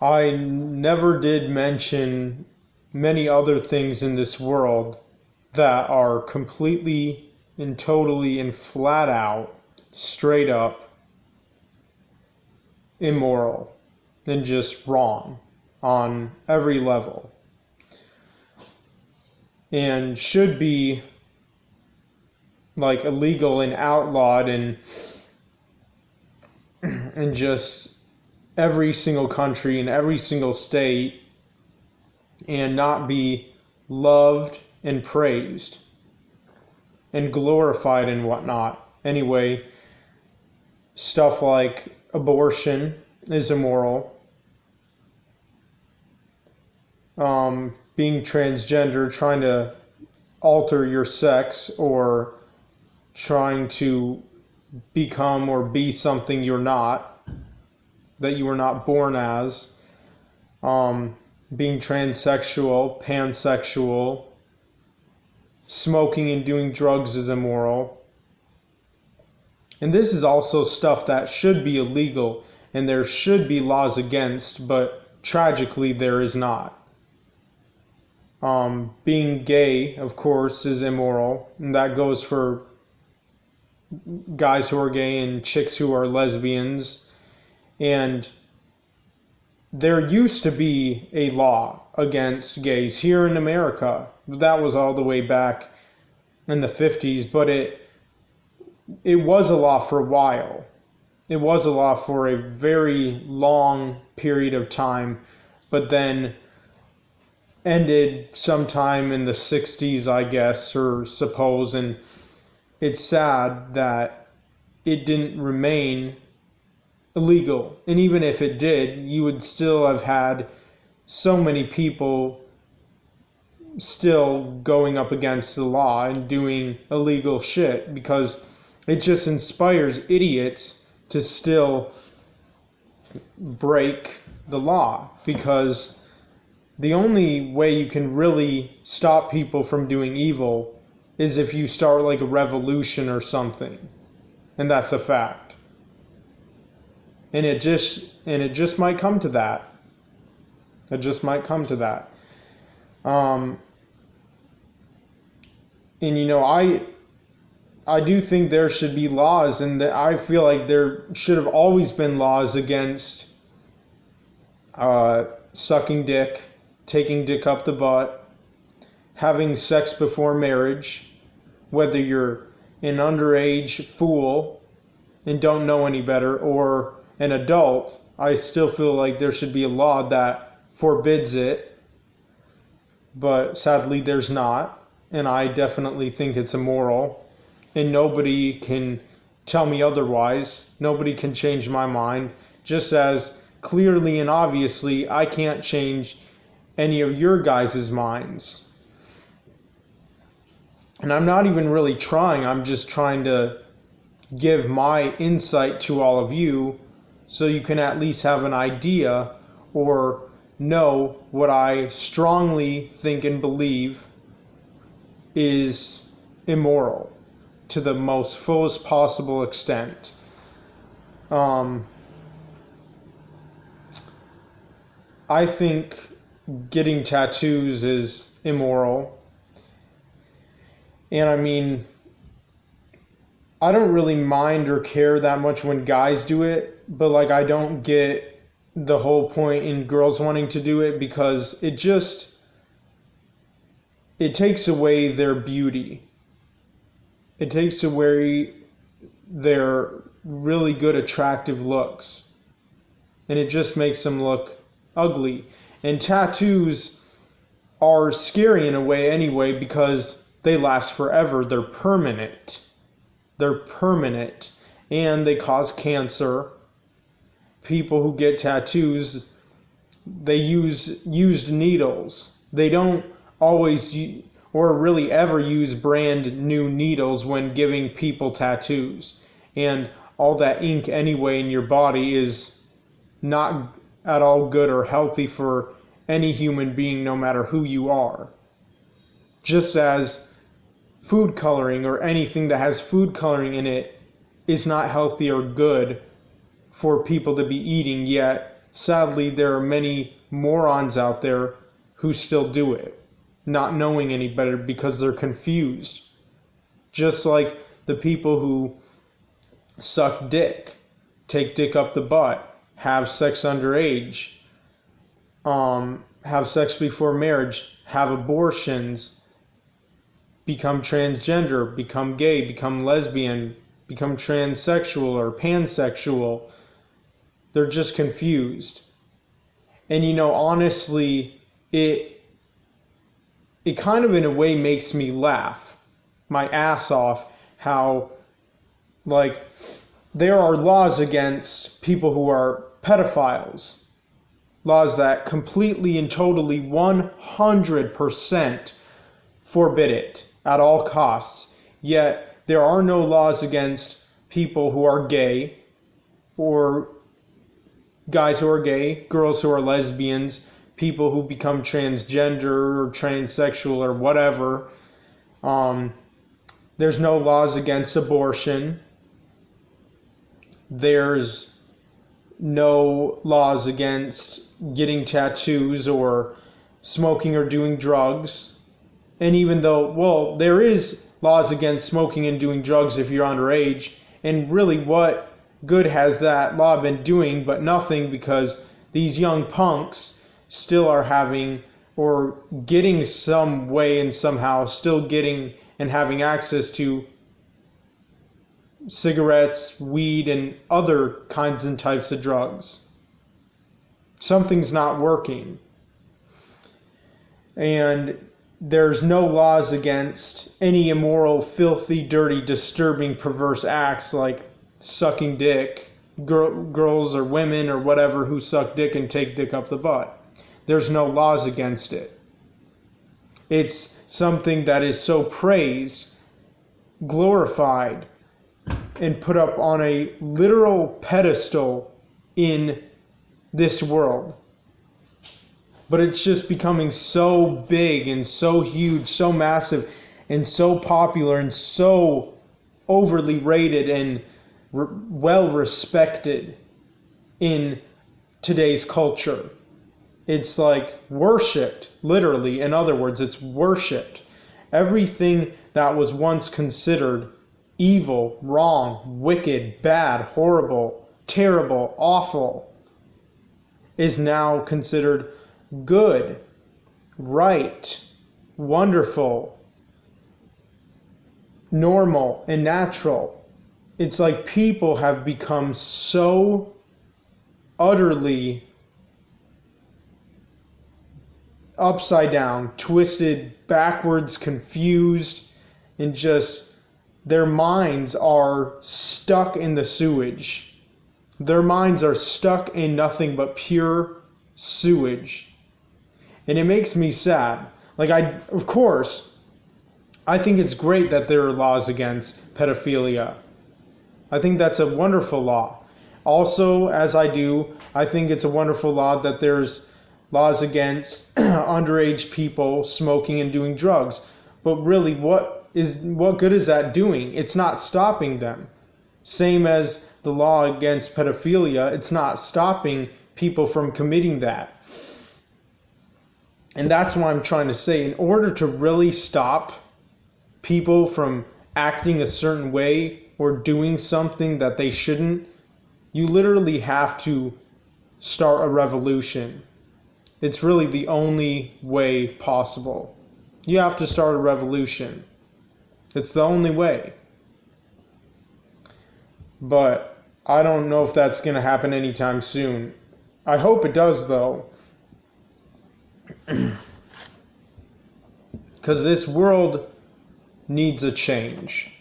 I never did mention many other things in this world that are completely and totally and flat out, straight up immoral and just wrong on every level, and should be like illegal and outlawed and just every single country and every single state, and not be loved and praised and glorified and whatnot. Anyway, stuff like abortion is immoral. Being transgender, trying to alter your sex or trying to become or be something you're not, that you were not born as. Being transsexual, pansexual, smoking and doing drugs is immoral. And this is also stuff that should be illegal and there should be laws against, but tragically there is not. Being gay, of course, is immoral, and that goes for guys who are gay and chicks who are lesbians. And there used to be a law against gays here in America. That was all the way back in the 50s, but it was a law for a while. It was a law for a very long period of time, but then ended sometime in the 60s, I guess, or suppose, and it's sad that it didn't remain illegal. And even if it did, you would still have had so many people still going up against the law and doing illegal shit, because it just inspires idiots to still break the law, because the only way you can really stop people from doing evil is if you start like a revolution or something. And that's a fact. And it just might come to that. It just might come to that. And you know, I do think there should be laws, and that I feel like there should have always been laws against sucking dick, taking dick up the butt, having sex before marriage, whether you're an underage fool and don't know any better or an adult. I still feel like there should be a law that forbids it, but sadly there's not, and I definitely think it's immoral, and nobody can tell me otherwise. Nobody can change my mind, just as clearly and obviously I can't change any of your guys' minds. And I'm not even really trying, I'm just trying to give my insight to all of you so you can at least have an idea or know what I strongly think and believe is immoral to the most fullest possible extent. I think getting tattoos is immoral. And I mean, I don't really mind or care that much when guys do it, but like I don't get the whole point in girls wanting to do it, because it takes away their beauty. It takes away their really good attractive looks, and it just makes them look ugly. And tattoos are scary in a way anyway, because they last forever. They're permanent. And they cause cancer. People who get tattoos, they use used needles. They don't always or really ever use brand new needles when giving people tattoos. And all that ink anyway in your body is not at all good or healthy for any human being, no matter who you are. Just as food coloring or anything that has food coloring in it is not healthy or good for people to be eating, yet sadly, there are many morons out there who still do it, not knowing any better because they're confused. Just like the people who suck dick, take dick up the butt, have sex underage, have sex before marriage, have abortions, become transgender, become gay, become lesbian, become transsexual or pansexual. They're just confused. And honestly, it kind of in a way makes me laugh my ass off how, like, there are laws against people who are pedophiles. Laws that completely and totally 100% forbid it at all costs. Yet there are no laws against people who are gay, or guys who are gay, girls who are lesbians, people who become transgender or transsexual or whatever. There's no laws against abortion. There's no laws against getting tattoos or smoking or doing drugs. And even though, there is laws against smoking and doing drugs if you're underage, and really what good has that law been doing? But nothing, because these young punks still are having, or getting some way and somehow still getting and having access to cigarettes, weed, and other kinds and types of drugs. Something's not working. And there's no laws against any immoral, filthy, dirty, disturbing, perverse acts like sucking dick, girls or women or whatever who suck dick and take dick up the butt. There's no laws against it. It's something that is so praised, glorified, and put up on a literal pedestal in this world. But it's just becoming so big and so huge, so massive, and so popular, and so overly rated and well respected in today's culture. It's like worshipped, literally. In other words, it's worshipped. Everything that was once considered evil, wrong, wicked, bad, horrible, terrible, awful, is now considered good, right, wonderful, normal, and natural. It's like people have become so utterly upside down, twisted, backwards, confused, and just their minds are stuck in the sewage. Their minds are stuck in nothing but pure sewage. And it makes me sad. Of course, I think it's great that there are laws against pedophilia. I think that's a wonderful law. Also, as I think it's a wonderful law that there's laws against underage people smoking and doing drugs. But really, what good is that doing? It's not stopping them. Same as the law against pedophilia, it's not stopping people from committing that. And that's what I'm trying to say. In order to really stop people from acting a certain way or doing something that they shouldn't, you literally have to start a revolution. It's really the only way possible. You have to start a revolution. It's the only way. But I don't know if that's going to happen anytime soon. I hope it does, though. Because this world needs a change.